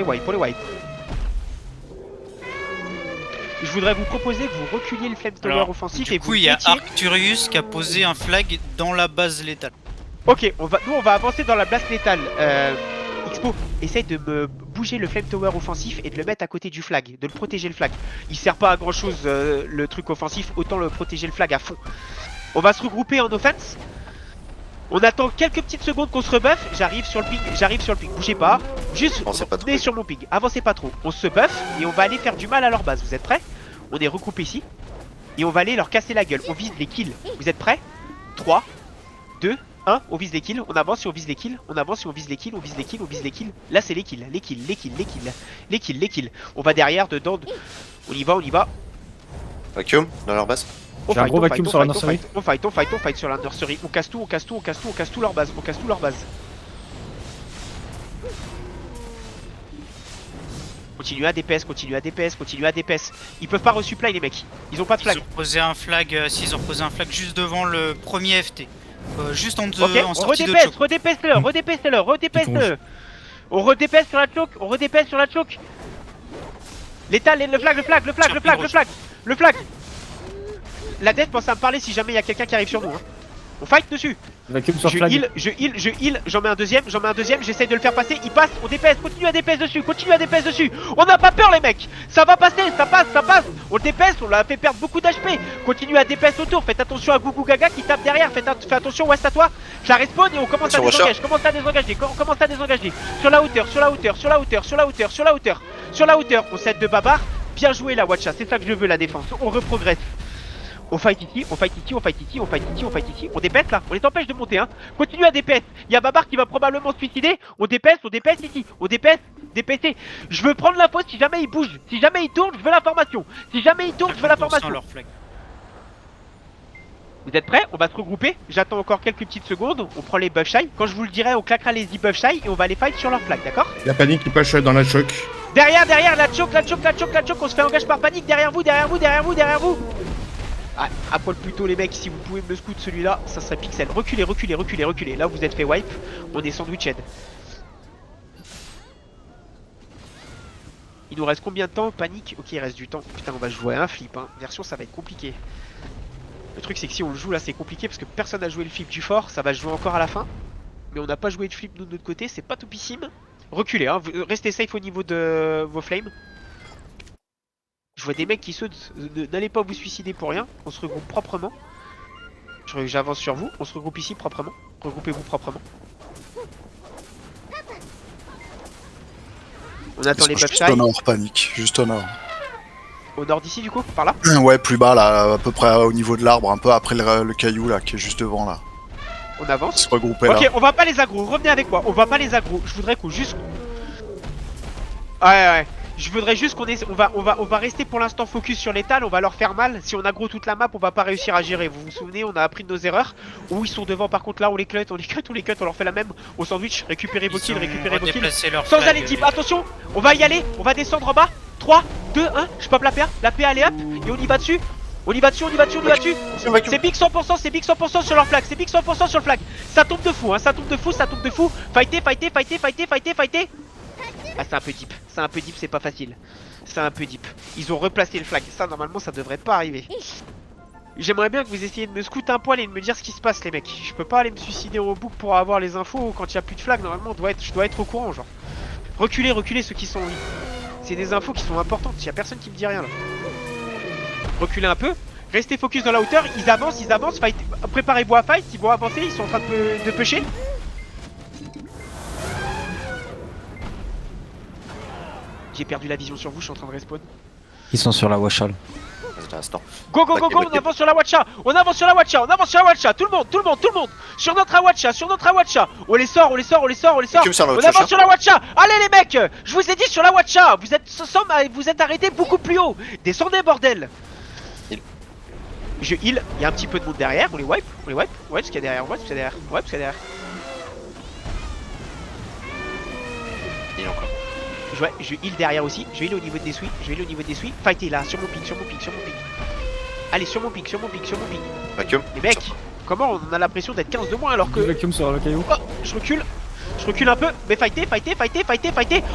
Je voudrais vous proposer que vous reculiez le flamethrower offensif et vous. Du coup, il y a Arcturius qui a posé un flag dans la base létale. Ok, nous on va avancer dans la blast létale. Expo, essaye de me bouger le flamethrower offensif et de le mettre à côté du flag, de le protéger le flag. Il sert pas à grand chose le truc offensif, autant le protéger le flag à fond. On va se regrouper en offense. On attend quelques petites secondes qu'on se rebuff. J'arrive sur le ping. Bougez pas. Juste venez sur mon ping. Avancez pas trop. On se buff et on va aller faire du mal à leur base. Vous êtes prêts? On est regroupés ici. Et on va aller leur casser la gueule. On vise les kills. Vous êtes prêts? 3, 2, 1. On vise les kills. On avance et on vise les kills. On vise les kills. Là c'est les kills. Les kills. On va derrière, dedans. On y va. Vacuum dans leur base. On fight sur la nursery. On fight sur la nursery. On casse tout leur base. Continue à DPS. Ils peuvent pas resupply les mecs. Ils ont pas de flag. Ils ont posé un flag, s'ils ont posé un flag juste devant le premier FT. Juste en Ok, on redépêche-le. On redépêche sur la choke. Létal, le flag. La death pense à me parler si jamais il y a quelqu'un qui arrive sur nous. On fight dessus. Je heal, j'en mets un deuxième, j'essaye de le faire passer, il passe, on DPS, continue à DPS dessus. On n'a pas peur les mecs, ça va passer, ça passe. On le DPS, on l'a fait perdre beaucoup d'HP. Continue à DPS autour, faites attention à Gugu Gaga qui tape derrière, fais attention West à toi. Je la respawn et on commence à désengager. Sur la hauteur, on set de Babar. Bien joué la Watcha, c'est ça que je veux la défense, on reprogresse. On fight ici, on dépèse là, on les empêche de monter hein. Continue à DPS, il y a Babar qui va probablement se suicider, on dépèse ici, DPC. Je veux prendre l'info si jamais il bouge, si jamais il tourne, je veux l'information. Vous êtes prêts? On va se regrouper, j'attends encore quelques petites secondes, on prend les buff shy. Quand je vous le dirai, on claquera les 10 buff shy et on va les fight sur leur flag, d'accord? La panique qui push dans la choc. Derrière, la choke, on se fait engage par panique, derrière vous. à poil plus tôt les mecs, si vous pouvez me scout celui-là, ça serait pixel. Reculez, reculez, reculez, reculez. Là vous êtes fait wipe, on est sandwiched. Il nous reste combien de temps? Panique. Ok, il reste du temps. Putain, on va jouer à un flip, hein. Version, ça va être compliqué. Le truc c'est que si on le joue là c'est compliqué parce que personne n'a joué le flip du fort, ça va se jouer encore à la fin. Mais on n'a pas joué de flip nous de notre côté, c'est pas toupissime. Reculez, hein. Restez safe au niveau de vos flames. Je vois des mecs qui sautent, n'allez pas vous suicider pour rien, on se regroupe proprement. J'avance sur vous, on se regroupe ici proprement. Regroupez-vous proprement. On attend les buff juste au nord, panique, juste au nord. Au nord d'ici du coup, par là? Ouais, plus bas là, à peu près au niveau de l'arbre, un peu après le caillou là, qui est juste devant là. On avance. Se regrouper là. Ok, on va pas les aggro, revenez avec moi, on va pas les aggro. Je voudrais qu'on juste... Ouais. Je voudrais juste qu'on ait... On va rester pour l'instant focus sur l'étal, on va leur faire mal. Si on aggro toute la map, on va pas réussir à gérer. Vous vous souvenez, on a appris de nos erreurs. Où ils sont devant, par contre là, on les cut, on leur fait la même. Au sandwich, récupérez vos kills, récupérez vos kills. Sans aller deep, attention, on va y aller, on va descendre en bas. 3, 2, 1, je pop la PA allez hop, et on y va dessus. On y va dessus. C'est big 100%, c'est big 100% sur leur flag, c'est big 100% sur le flag. Ça tombe de fou, hein, ça tombe de fou. Fightez. Ah c'est un peu deep, c'est pas facile. C'est un peu deep. Ils ont replacé le flag, ça normalement ça devrait pas arriver. J'aimerais bien que vous essayiez de me scout un poil et de me dire ce qui se passe les mecs. Je peux pas aller me suicider au book pour avoir les infos quand il y a plus de flag, normalement je dois être au courant genre. Reculez ceux qui sont oui. C'est des infos qui sont importantes, il y a personne qui me dit rien là. Reculez un peu, restez focus dans la hauteur, ils avancent, fight. Préparez-vous à fight, ils vont avancer, ils sont en train de pusher. J'ai perdu la vision sur vous, je suis en train de respawn. Ils sont sur la washall. Go, on avance sur la watcha. Tout le monde. Sur notre Awacha. On les sort. On avance sur la watcha. Allez les mecs, je vous ai dit sur la watcha. Vous êtes arrêtés beaucoup plus haut. Descendez bordel. Je heal, il y a un petit peu de monde derrière, on les wipe. Ouais, ce qu'il y a derrière, Il encore. Ouais, je heal derrière aussi, je heal au niveau des suies, Fightez là, sur mon ping. Allez, sur mon ping. Vacuum. Les mecs, comment on a l'impression d'être 15 de moins alors que... Vacuum sur le caillou. Oh, je recule un peu, mais fightez.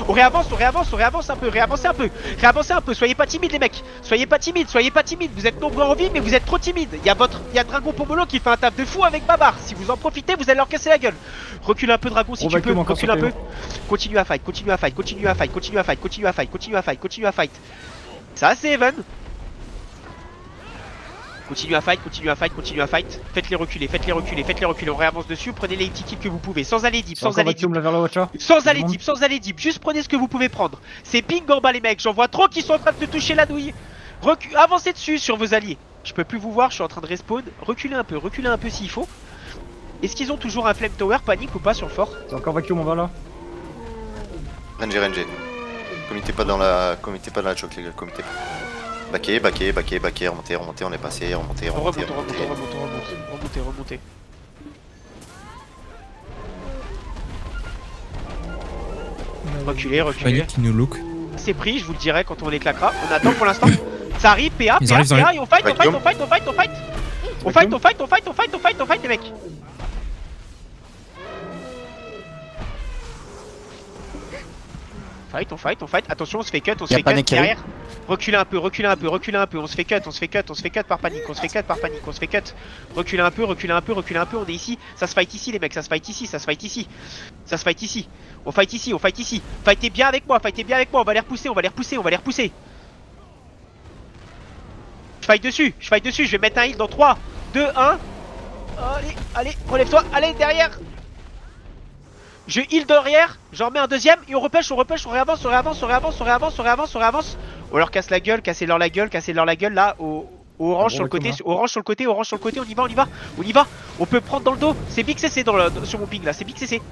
On réavance un peu. Soyez pas timides les mecs. Soyez pas timides. Vous êtes nombreux en vie, mais vous êtes trop timides. Il y a Dragon Pomolo qui fait un taf de fou avec Babar. Si vous en profitez, vous allez leur casser la gueule. Recule un peu Dragon si tu peux, recule un peu. Continue à fight. Ça c'est Even. Continue à fight. Faites-les reculer. On réavance dessus. Prenez les petits kills que vous pouvez. Sans aller deep. Juste prenez ce que vous pouvez prendre. C'est ping en bas les mecs. J'en vois trop qui sont en train de te toucher la douille. Avancez dessus sur vos alliés. Je peux plus vous voir. Je suis en train de respawn. Reculez un peu s'il faut. Est-ce qu'ils ont toujours un flame tower panique ou pas sur le fort? C'est encore vacuum, on va là. Ranger. Comité pas dans la choc les gars. Comité. Baquer, remonter, on est passé, remonter. Remontez. Reculez. Panique qui nous look. C'est pris, je vous le dirai quand on les claquera. On attend pour l'instant. Ça arrive, PA, Ils arrivent. et on fight les mecs. On fight. Attention, on se fait cut derrière. Reculez un peu. On se fait cut par panique. Reculez un peu. On est ici. Ça se fight ici, les mecs. Ça se fight ici. On fight ici. Fightez bien avec moi. On va les repousser. Je fight dessus. Je vais mettre un heal dans 3, 2, 1. Allez, relève-toi. Allez, derrière. Je heal derrière, j'en remets un deuxième et on repêche, on réavance. On leur casse la gueule, cassez-leur la gueule là, au orange sur le côté, on y va. On peut prendre dans le dos, c'est big CC sur mon ping là, c'est big CC.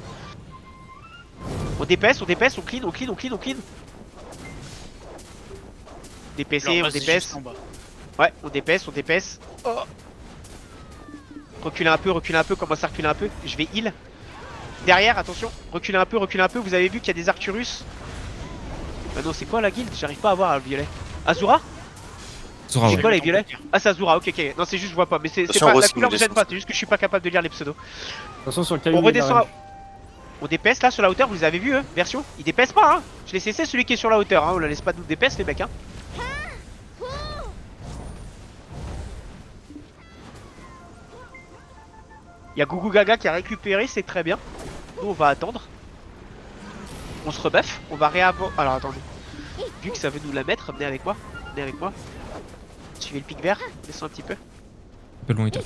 On dépêche, on clean. DPC, on dépêche. Ouais, on dépêche. Oh. Reculez un peu, commencez à reculer un peu, je vais heal. Derrière, attention, reculez un peu, vous avez vu qu'il y a des Arcturus. Ah non, c'est quoi la guilde? J'arrive pas à voir le violet. Azura? Zora, C'est ouais. quoi les violets? Ah, c'est Azura, ok, ok. Non, c'est juste, je vois pas. Mais c'est Attention, pas. La Rossi, couleur vous me gêne descendez. pas, c'est juste que je suis pas capable de lire les pseudos. Attention sur le caillou. On redescend. On dépaisse là sur la hauteur, vous les avez vu, version? Il dépaisse pas, hein. Je l'ai cessé celui qui est sur la hauteur, hein. On la laisse pas nous dépaisse, les mecs, hein. Y'a Gugu Gaga qui a récupéré, c'est très bien. Nous, on va attendre. On se rebuff, on va réavoir. Alors attendez. Vu que ça veut nous la mettre, venez avec moi. Venez avec moi. Suivez le pic vert, descends un petit peu. Un peu loin, il tape.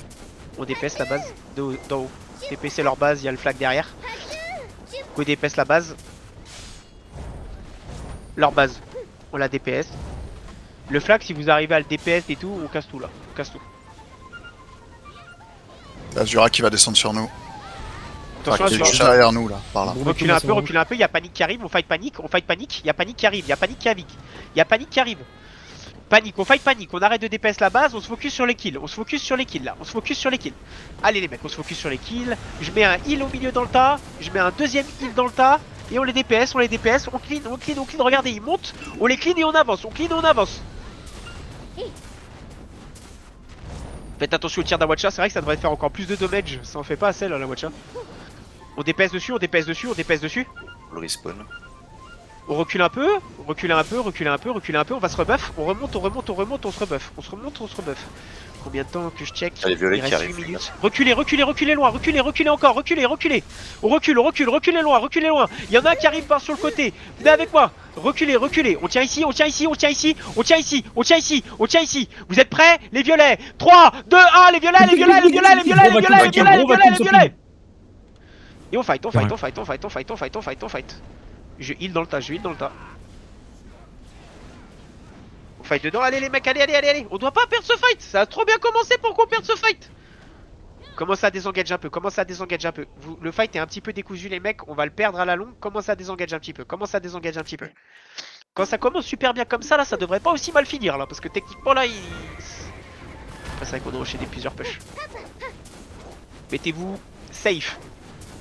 On dépaisse la base d'en haut. Dépaissez leur base, il y a le flag derrière. Go dépaisse la base. Leur base, on la DPS. Le flag, si vous arrivez à le DPS et tout, on casse tout là. On casse tout. Azura qui va descendre sur nous. Attention, Qui est Azura. juste derrière nous là, par là. Reculez un peu, reculez un peu, il y a panique qui arrive, on fight panique, il y a panique qui arrive, il y a panique qui arrive. Il y a panique qui arrive. Panique, on fight panique, on arrête de DPS la base, on se focus sur les kills, on se focus sur les kills là, on se focus sur les kills. Allez les mecs, on se focus sur les kills. Je mets un heal au milieu dans le tas, je mets un deuxième heal dans le tas, et on les DPS, on clean, on clean, on clean, regardez, ils montent, on les clean et on avance, on clean et on avance. Faites attention au tir d'Awacha, c'est vrai que ça devrait faire encore plus de damage, ça en fait pas assez là la Wacha. On DPS dessus, on DPS dessus, on DPS dessus. Le respawn. On recule un peu, reculez un peu, reculez un peu, reculez un peu, on va se rebuff, on remonte, on remonte, on remonte, on se rebuff, on se remonte, on se rebuff. Combien de temps que je check? Ah, les violets Il qui reste arrivent. 8 minutes. Reculez, reculez, reculez loin, reculez, reculez encore, reculez, reculez. On recule, reculez loin, reculez loin. Il y en a un qui arrive par sur le côté. Venez avec moi. Reculez, reculez. On tient ici, on tient ici, on tient ici, on tient ici, on tient ici, on tient ici. Vous êtes prêts? Les violets. 3, 2, 1, les violets, les violets, les violets, les violets, les violets, les violets, les violets, les violets. Et on fight, on fight, on fight, on fight, on fight, on fight, on fight, on fight. Je heal dans le tas, je heal dans le tas. On fight dedans, allez les mecs, allez, allez, allez, allez. On doit pas perdre ce fight, ça a trop bien commencé pour qu'on perde ce fight. Commencez à désengager un peu, commencez à désengager un peu. Le fight est un petit peu décousu les mecs, on va le perdre à la longue. Commencez à désengager un petit peu, commencez à désengager un petit peu. Quand ça commence super bien comme ça là, ça devrait pas aussi mal finir là. Parce que techniquement là, il... Après, c'est vrai qu'on a enchaîné plusieurs push. Mettez-vous safe.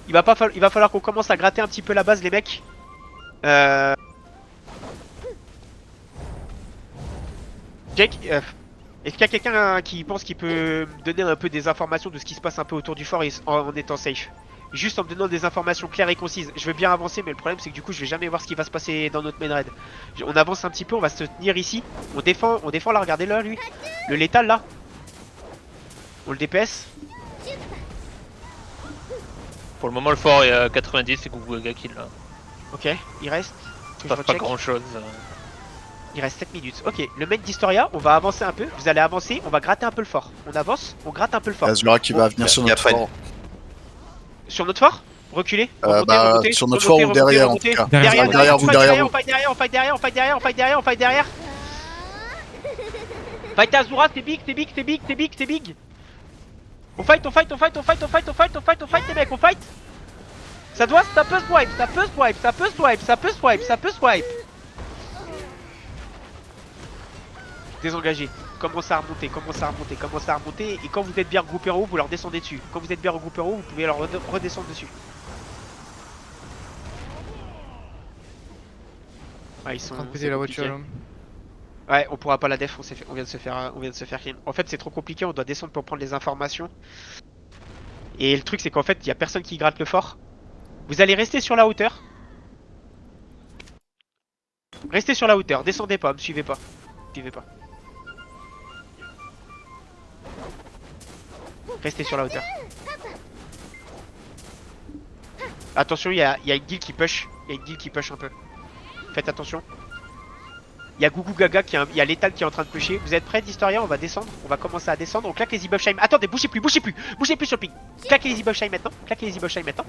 Il va falloir qu'on commence à gratter un petit peu la base les mecs. Jake, est-ce qu'il y a quelqu'un qui pense qu'il peut me donner un peu des informations de ce qui se passe un peu autour du fort en étant safe? Juste en me donnant des informations claires et concises. Je veux bien avancer mais le problème c'est que du coup je vais jamais voir ce qui va se passer dans notre main raid. On avance un petit peu, on va se tenir ici. On défend là, regardez-le lui. Le létal là. On le DPS. Pour le moment, le fort est à 90, c'est Gugu Gaga qui l'a. Ok, il reste. Que je Pas recheck. grand chose. Il reste 7 minutes. Ok, le mec d'Historia, on va avancer un peu. Vous allez avancer, on va gratter un peu le fort. On avance, on gratte un peu le fort. Azura qui va venir sur y a notre Fred. fort. Sur notre fort? Reculez. Sur notre fort ou derrière en tout cas. Derrière, Derrière vous, derrière vous. On fight derrière, on fight derrière, on fight derrière, on fight derrière, on fight derrière. Fight Azura, c'est big, c'est big, c'est big, c'est big, c'est big. On fight, on fight, on fight, on fight, on fight, on fight, on fight, on fight les mecs, on fight. Ça peut swipe, ça peut swipe, ça peut swipe, ça peut swipe, ça peut swipe. Désengagez. Commencez à remonter, commencez à remonter, commencez à remonter. Et quand vous êtes bien regroupés en haut, vous leur descendez dessus. Quand vous êtes bien regroupés en haut, vous pouvez leur redescendre dessus. Ouais, ils sont. Péter la voiture là. Ouais, on pourra pas la def, on vient de se faire clean. En fait, c'est trop compliqué, on doit descendre pour prendre les informations. Et le truc, c'est qu'en fait, il y a personne qui gratte le fort. Vous allez rester sur la hauteur. Restez sur la hauteur, descendez pas, me suivez pas. Suivez pas. Restez sur la hauteur. Attention, il y a une guild qui push. Il y a une guild qui push un peu. Faites attention. Il y a Gugu Gaga, il y a Lethal qui est en train de pusher. Vous êtes prêts d'Historia? On va descendre. On va commencer à descendre. On claque les e-buff shine. Attendez, bougez plus, bougez plus. Bougez plus sur le ping. Claquez les e-buff shine maintenant. Claquez les e-buff shine maintenant.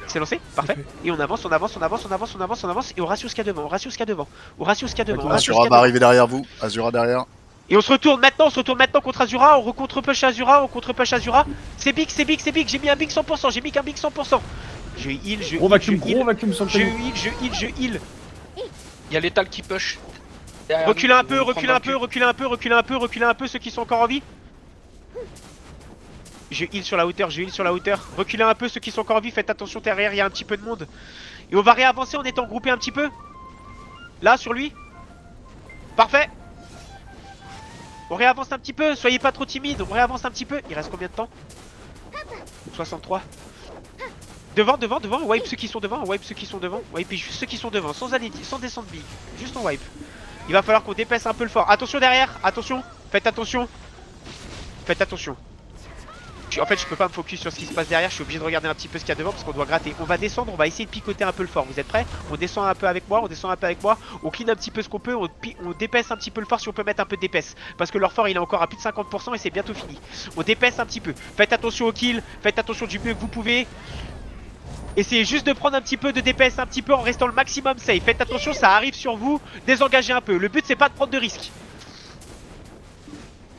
C'est lancé, parfait. Et on avance, on avance, on avance, on avance, on avance, on avance. Et on ratio ce qu'il y a devant, on ratio ce qu'il y a devant. On ratio ce qu'il y a devant. Azura va arriver derrière vous. Azura derrière. Et on se retourne maintenant contre Azura, on contre-push Azura, on contre-push Azura. C'est big, c'est big, c'est big, j'ai mis un big 100%, j'ai mis qu'un big 100%. Je heal, je heal, Gros vacuum sur le je caillou. heal, je heal, je heal. Il y a l'étal qui push. Reculez un peu, reculez un peu, reculez un peu, reculez un peu, reculez un peu ceux qui sont encore en vie. Je heal sur la hauteur, je heal sur la hauteur. Reculez un peu ceux qui sont encore en vie, faites attention derrière, il y a un petit peu de monde. Et on va réavancer en étant groupé un petit peu. Là, sur lui. Parfait. On réavance un petit peu, soyez pas trop timide, on réavance un petit peu. Il reste combien de temps? 63. Devant, wipe ceux qui sont devant, wipe ceux qui sont devant, wipe juste ceux qui sont devant, sans aller, sans descendre big, juste on wipe. Il va falloir qu'on dépaisse un peu le fort. Attention derrière, attention, faites attention. Faites attention. En fait je peux pas me focus sur ce qui se passe derrière, je suis obligé de regarder un petit peu ce qu'il y a devant parce qu'on doit gratter. On va descendre, on va essayer de picoter un peu le fort, vous êtes prêts? On descend un peu avec moi, on clean un petit peu ce qu'on peut, on dépaisse un petit peu le fort si on peut mettre un peu d'épaisse. Parce que leur fort il est encore à plus de 50% et c'est bientôt fini. On dépaisse un petit peu, faites attention au kill, faites attention du mieux que vous pouvez. Essayez juste de prendre un petit peu de DPS un petit peu en restant le maximum safe. Faites attention, ça arrive sur vous, désengagez un peu. Le but c'est pas de prendre de risques.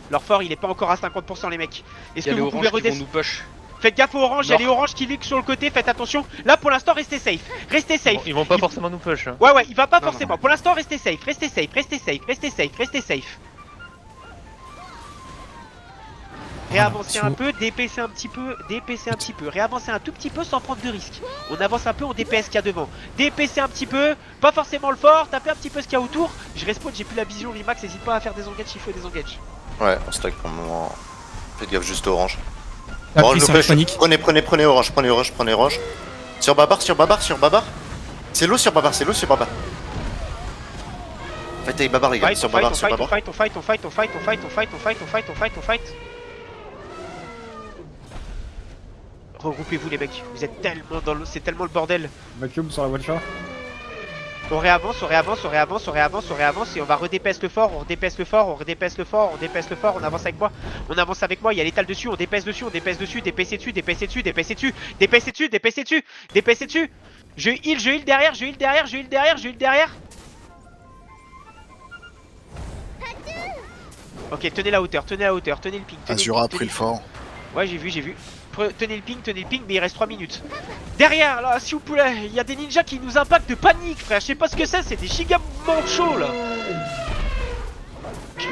Leur fort il est pas encore à 50% les mecs. Est-ce que vous pouvez redescendre? Faites gaffe aux oranges, il y a les oranges qui leak sur le côté, faites attention. Là pour l'instant restez safe, restez safe. Ils vont pas forcément nous push. Hein. Ouais il va pas forcément. Pour l'instant restez safe, restez safe, restez safe, restez safe, restez safe. Réavancez un peu, dépaissez un petit peu, réavancez un tout petit peu sans prendre de risques. On avance un peu, on DPS qu'il y a devant. Dépaissez un petit peu, pas forcément le fort, tapez un petit peu ce qu'il y a autour. Je respawn, j'ai plus la vision, Rimax, n'hésite pas à faire des engages s'il faut des engages. Ouais, on stack pour le moment. Faites gaffe juste orange. Ah, Orange, ça panique. prenez orange, prenez orange. Sur Babar. C'est l'eau sur Babar. Faites avec Babar les gars, sur Babar. On fight. Regroupez-vous les mecs, vous êtes tellement dans le... c'est tellement le bordel. Vacuum sur la voiture. On réavance et on va redépaisse le fort, on redépaisse le fort, on avance avec moi, il y a l'étal dessus, on dépaisse dessus, dépêchez dessus. Je heal derrière. Ok, tenez la hauteur, tenez le ping. Azura a pris le fort. Ouais, j'ai vu. Tenez le ping, mais il reste 3 minutes. Derrière, là, s'il vous plaît, il y a des ninjas qui nous impactent de panique, frère. Je sais pas ce que c'est des giga manchots, là.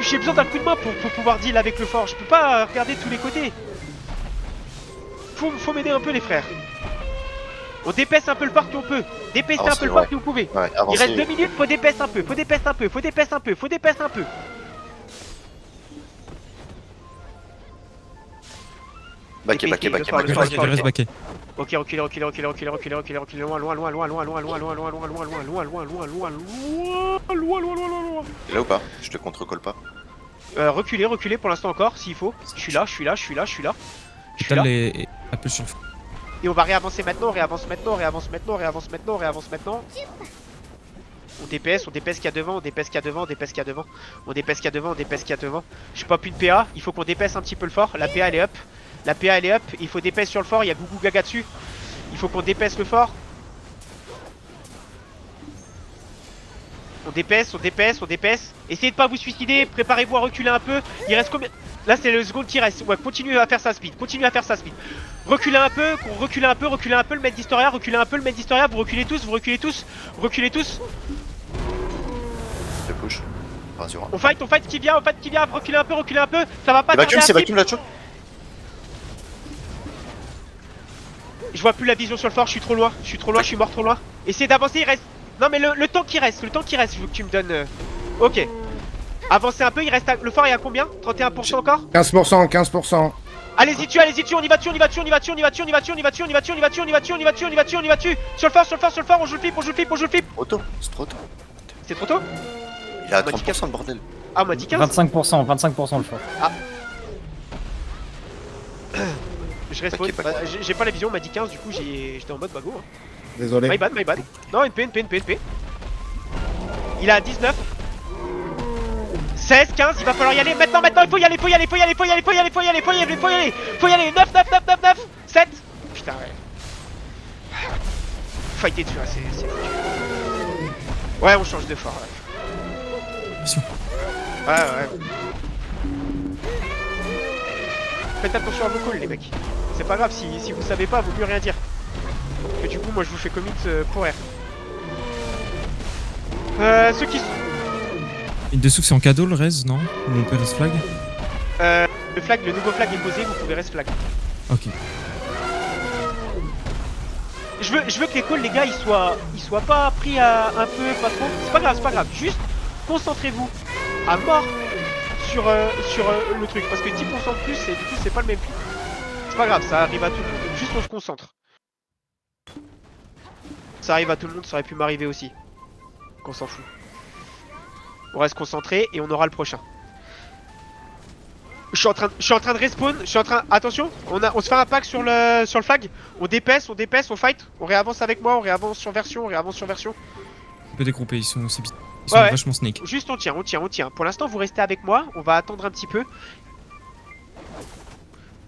J'ai besoin d'un coup de main pour pouvoir deal avec le fort. Je peux pas regarder de tous les côtés. Faut m'aider un peu, les frères. On dépaisse un peu le fort si on peut. Dépaissez un peu le fort si vous pouvez. Ouais, il reste 2 minutes, faut dépaisser un peu. Backé. Ok, reculez, loin. T'es là ou pas? Je te contre-colle pas. Reculez pour l'instant encore, s'il faut. Je suis là. est un peu sur. Et on va réavancer maintenant, on réavance maintenant. On DPS qu'il y a devant, Je pop une PA, il faut qu'on dépaisse un petit peu le fort. La PA elle est up. Il faut DPS sur le fort, il y a Gougou Gaga dessus. Il faut qu'on dépaisse le fort. On dépaisse. Essayez de pas vous suicider, préparez-vous à reculer un peu. Il reste combien? Là c'est le second qui reste. Ouais, continuez à faire sa speed. Reculez un peu, le maître d'Historia, vous reculez tous. Je push. Azura. On fight qui vient, reculez un peu, ça va pas tarder à c'est flip. vacuum là-dessus. Je vois plus la vision sur le fort, je suis trop loin, je suis mort trop loin. Essayez d'avancer, il reste... Non mais le temps qui reste, je veux que tu me donnes... Ok. Avancez un peu, il reste... Le fort est à combien? 31% encore? 15%. Allez-y dessus, on y va dessus. Sur le fort, on joue le flip. Auto, c'est trop tôt. C'est trop tôt? Il a 30% de bordel. Ah, on m'a dit 15. 25% le fort. Ah. Je reste j'ai pas la vision, on m'a dit 15, du coup j'étais en mode bago. Hein. Désolé. My bad. Non, NP. Il est à 19. 16, 15, il va falloir y aller. Maintenant, il faut y aller. 9. 7. Putain, ouais. Fighter dessus, c'est foutu. Ouais, on change de fort. Ouais. Faites attention à vos calls, les mecs. C'est pas grave, si vous savez pas, vaut mieux rien dire. Parce que du coup, moi je vous fais commit pour R. Ceux qui sont... Une dessous, c'est en cadeau le res, non? Ou on peut res flag? Le nouveau flag est posé, vous pouvez res flag. Ok. Je veux que les calls, les gars, ils soient pas pris à un peu, pas trop. C'est pas grave. Juste concentrez-vous à mort sur le truc. Parce que 10% de plus, et du coup, c'est pas le même prix. C'est pas grave, ça arrive à tout le monde. Juste on se concentre. Ça arrive à tout le monde, ça aurait pu m'arriver aussi. Qu'on s'en fout. On reste concentré et on aura le prochain. Je suis en train de respawn, attention, on se fait un pack sur le flag. On dépaisse, on fight. On réavance avec moi, on réavance sur version, On peut découper, ils sont Ouais. vachement snake. Juste on tient. Pour l'instant vous restez avec moi, on va attendre un petit peu.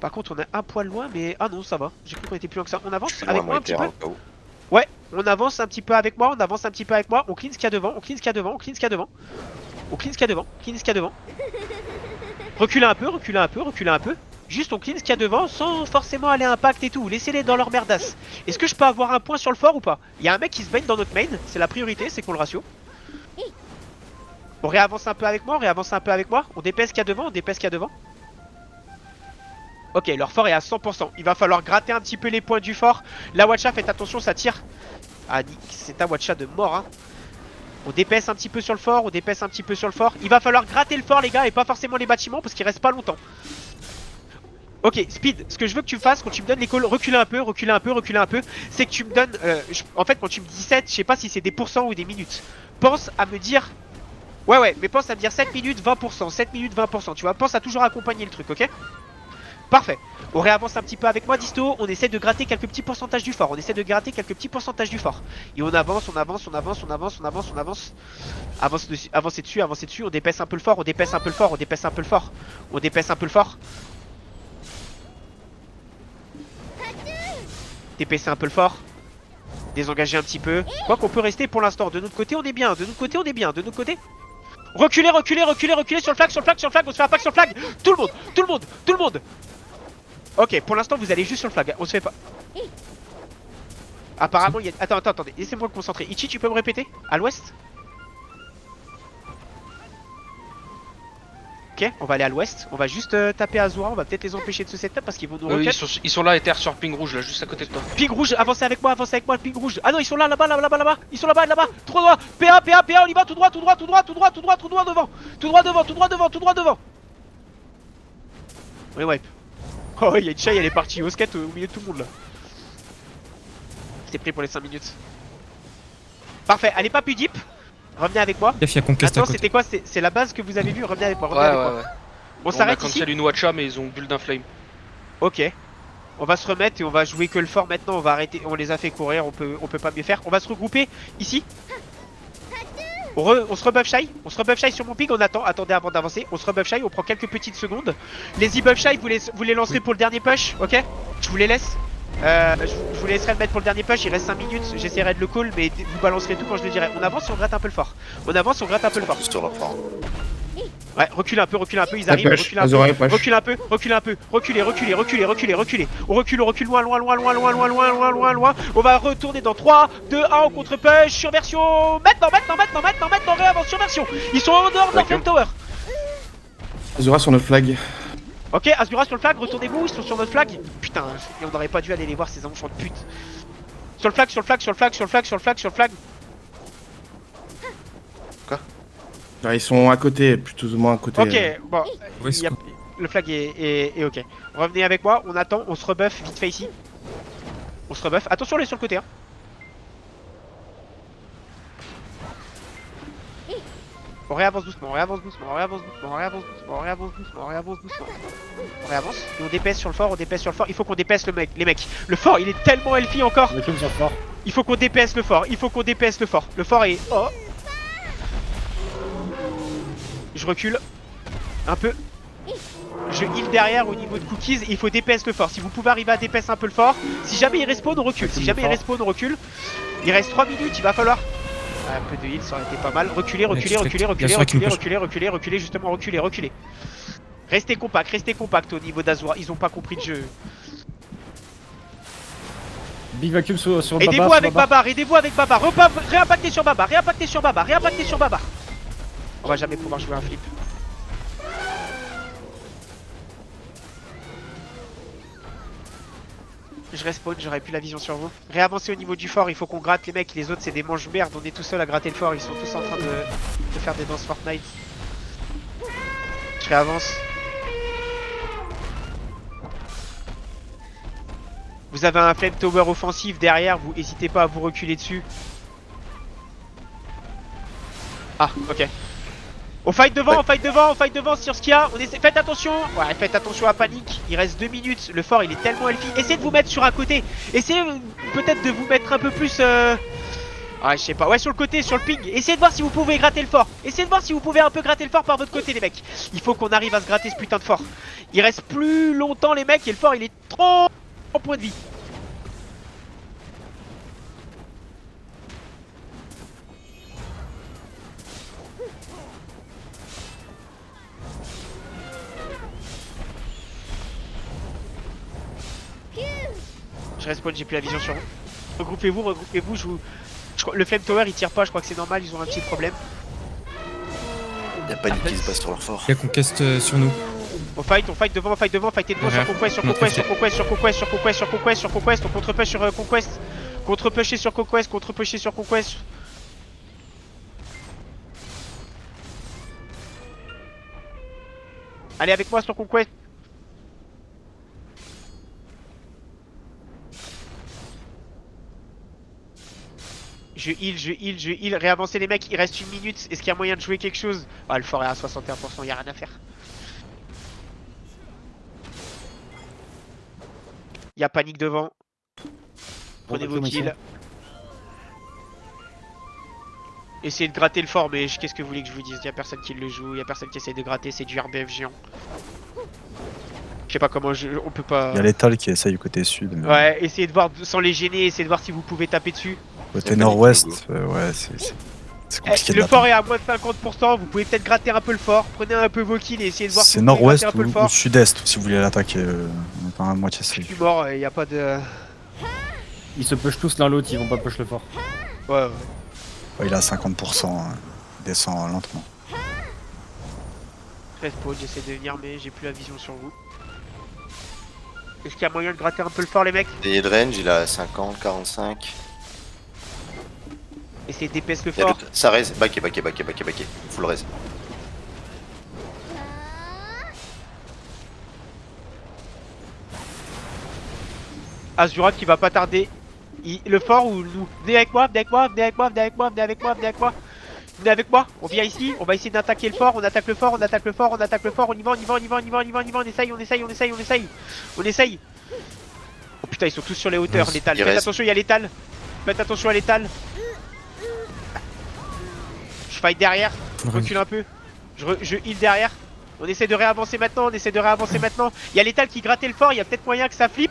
Par contre on est un poil loin mais... Ah non ça va, j'ai cru qu'on était plus loin que ça. On avance avec moi un petit peu. Ouais, on avance un petit peu avec moi, on clean ce qu'il y a devant, on clean ce qu'il y a devant. Reculez un peu. Juste on clean ce qu'il y a devant sans forcément aller à impact et tout. Laissez-les dans leur merdasse. Est-ce que je peux avoir un point sur le fort ou pas? Il y a un mec qui se baigne dans notre main, c'est la priorité, c'est qu'on le ratio. On réavance un peu avec moi, on dépêche ce qu'il y a devant, Ok, leur fort est à 100%. Il va falloir gratter un petit peu les points du fort. La Watcha, faites attention, ça tire. Ah, c'est ta Watcha de mort, hein. On dépaisse un petit peu sur le fort, Il va falloir gratter le fort, les gars, et pas forcément les bâtiments, parce qu'il reste pas longtemps. Ok, Speed, ce que je veux que tu fasses quand tu me donnes les calls, reculez un peu, c'est que tu me donnes... en fait, quand tu me dis 7, je sais pas si c'est des pourcents ou des minutes. Pense à me dire... Ouais, mais pense à me dire 7 minutes, 20%, tu vois, pense à toujours accompagner le truc, ok? Parfait. On réavance un petit peu avec moi, Disto. On essaie de gratter quelques petits pourcentages du fort. Et on avance. Avancez dessus. On dépaisse un peu le fort. Dépêchez un peu le fort. Désengagez un petit peu. Quoi qu'on peut rester pour l'instant. De notre côté, on est bien. Reculez sur le flag. On se fait un pack sur le flag. Tout le monde. Ok, pour l'instant vous allez juste sur le flag, on se fait pas. Apparemment il y a... Attendez, laissez-moi me concentrer. Ichi, tu peux me répéter? À l'ouest? Ok, on va aller à l'ouest, on va juste taper Azura, on va peut-être les empêcher de se setup parce qu'ils vont nous requête. Ils sont là, Ether sur ping rouge, là, juste à côté de toi. Ping rouge, avancez avec moi, ping rouge. Ah non, ils sont là, là-bas. Ils sont là-bas. Trop droit. PA, on y va, tout droit devant. Oui, wipe. Oh, il y a une chaille, elle est partie au skate au milieu de tout le monde là. C'était pris pour les 5 minutes. Parfait, allez pas plus deep. Revenez avec moi. Il y a Conquest à Attends, côté. c'était quoi? C'est la base que vous avez vu. Revenez avec moi. Ouais. On s'arrête ici. On a cancel une Watcha, mais ils ont build un flame. Ok. On va se remettre et on va jouer que le fort maintenant. On va arrêter. On les a fait courir. On peut pas mieux faire. On va se regrouper ici. On se rebuff shy. Sur mon ping. On attend. Attendez avant d'avancer. On se rebuff shy. On prend quelques petites secondes. Les e-buff shy, vous les lancerez pour le dernier push. Ok. Je vous les laisse. Je vous laisserai le mettre pour le dernier push. Il reste 5 minutes. J'essaierai de le call. Mais vous balancerez tout quand je le dirai. On avance et on gratte un peu le fort. Sur leur fort. Ouais, reculez un peu, ils arrivent, reculez un peu. Reculez. On recule loin. On va retourner dans 3, 2, 1, on contre-push sur version. Maintenant, réavance sur version. Ils sont en dehors de leur flame tower. Azura sur notre flag. Ok, Azura sur le flag, retournez-vous, ils sont sur notre flag. Putain, on n'aurait pas dû aller les voir ces enfants de pute. Sur le flag. Ah, ils sont à côté, plus ou moins à côté. Ok, bon, Ouais, le flag est ok. Revenez avec moi, on attend, on se rebuff vite fait ici. Attention, on est sur le côté. Hein. On réavance doucement. On réavance et on dépaisse sur le fort, Il faut qu'on dépaisse les mecs. Le fort, il est tellement healthy encore. Il faut qu'on dépaisse le fort. Le fort est... Oh. Je recule un peu. Je heal derrière au niveau de cookies. Il faut DPS le fort. Si vous pouvez arriver à DPS un peu le fort. Si jamais il respawn, on recule. Il reste 3 minutes. Il va falloir un peu de heal, ça aurait été pas mal. Reculez. Justement, reculez. Restez compact au niveau d'Azura. Ils ont pas compris le jeu. Big vacuum sur Baba. Aidez-vous avec Baba. Réimpactez sur Baba. On va jamais pouvoir jouer un flip. Je respawn, j'aurais plus la vision sur vous. Réavancez au niveau du fort, il faut qu'on gratte les mecs. Les autres c'est des manches merde, on est tout seul à gratter le fort, ils sont tous en train de... de faire des danses Fortnite. Je réavance. Vous avez un flame tower offensif derrière, vous n'hésitez pas à vous reculer dessus. Ah, ok. On fight devant, on fight devant, on fight devant sur ce qu'il y a. On essaie... Faites attention. Ouais, faites attention à panique. Il reste 2 minutes. Le fort, il est tellement healthy. Essayez de vous mettre sur un côté. Essayez peut-être de vous mettre un peu plus... Ah, je sais pas. Ouais, sur le côté, sur le ping. Essayez de voir si vous pouvez gratter le fort. Essayez de voir si vous pouvez un peu gratter le fort par votre côté, les mecs. Il faut qu'on arrive à se gratter ce putain de fort. Il reste plus longtemps, les mecs. Et le fort, il est trop en point de vie. Je respawn, j'ai plus la vision sur vous. Regroupez-vous, le flame tower il tire pas, je crois que c'est normal, ils ont un petit problème. Y'a pas qui se passe sur leur fort. Il y a Conquest sur nous. On fight devant, fightez devant sur Conquest, sur Conquest, sur Conquest, sur Conquest, sur Conquest, sur Conquest, sur Conquest, on contre-push sur Conquest. Contre-pusher sur Conquest, contre-pusher sur Conquest. Allez avec moi sur Conquest. Je heal, réavancez les mecs, il reste 1 minute, est-ce qu'il y a moyen de jouer quelque chose? Ah, le fort est à 61%, y'a rien à faire. Y'a panique devant. Prenez vos kills. Essayez de gratter le fort, mais qu'est-ce que vous voulez que je vous dise? Y'a personne qui le joue, y'a personne qui essaye de gratter, c'est du RBF géant. Je sais pas comment on peut pas... Y'a l'étal qui essaye du côté sud. Mais... Ouais, essayez de voir sans les gêner, essayez de voir si vous pouvez taper dessus. Côté nord-ouest, ouais, c'est compliqué. Le fort est à moins de 50%, vous pouvez peut-être gratter un peu le fort, prenez un peu vos kills et essayez de voir si vous pouvez gratter un peu le fort. C'est nord-ouest ou sud-est si vous voulez l'attaquer, on est pas à moitié safe. Je suis mort, y a pas de... Ils se push tous l'un l'autre, ils vont pas push le fort. Ouais. Ouais, il est à 50%, il descend lentement. Respawn, j'essaie de venir mais j'ai plus la vision sur vous. Est-ce qu'il y a moyen de gratter un peu le fort les mecs? Et de range, il a 50, 45. Essayez d'épaisse le fort. Ça raise, backé. Full raise. Azurat qui va pas tarder. Le fort ou nous? Venez avec moi, venez avec moi, on vient ici, on va essayer d'attaquer le fort, on attaque le fort, on y va, on essaye. Oh putain, ils sont tous sur les hauteurs, l'étal. Faites attention, il y a l'étal. Faites attention à l'étal. Je fight derrière, je recule un peu. Je heal derrière. On essaie de réavancer maintenant, Il y a l'étal qui grattait le fort, il y a peut-être moyen que ça flippe.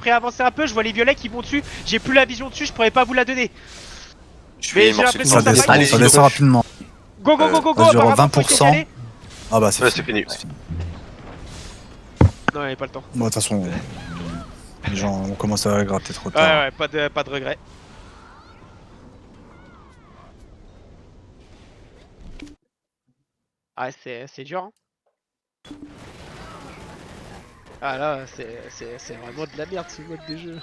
Réavancez un peu, je vois les violets qui vont dessus. J'ai plus la vision dessus, je pourrais pas vous la donner. Mais j'ai l'impression que ça descend rapidement. Go, Azur 20%. Ah bah c'est fini. Non, il n'y a pas le temps. Bon, de toute façon, les gens ont commencé à gratter trop tard. Ouais, pas de regret. Ah, c'est dur, hein. Ah là, c'est vraiment de la merde ce mode de jeu.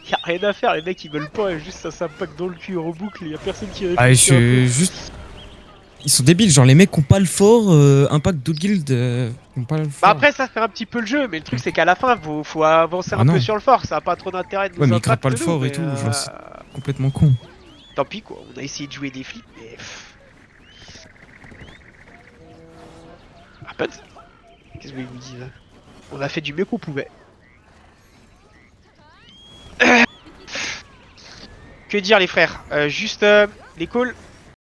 Y'a rien à faire, les mecs ils veulent pas, juste ça s'impact dans le cul en boucle, y'a personne qui réfléchit. Ah, juste. Ils sont débiles, genre les mecs ont pas le fort, impact d'autres guilds ont pas le fort. Bah après ça fait un petit peu le jeu, mais le truc c'est qu'à la fin faut avancer un peu sur le fort, ça a pas trop d'intérêt de nous. Ouais mais ils grattent pas le fort et tout, genre c'est complètement con. Tant pis quoi, on a essayé de jouer des flips mais... Qu'est-ce que vous me dites là? On a fait du mieux qu'on pouvait. Que dire les frères? Juste les calls.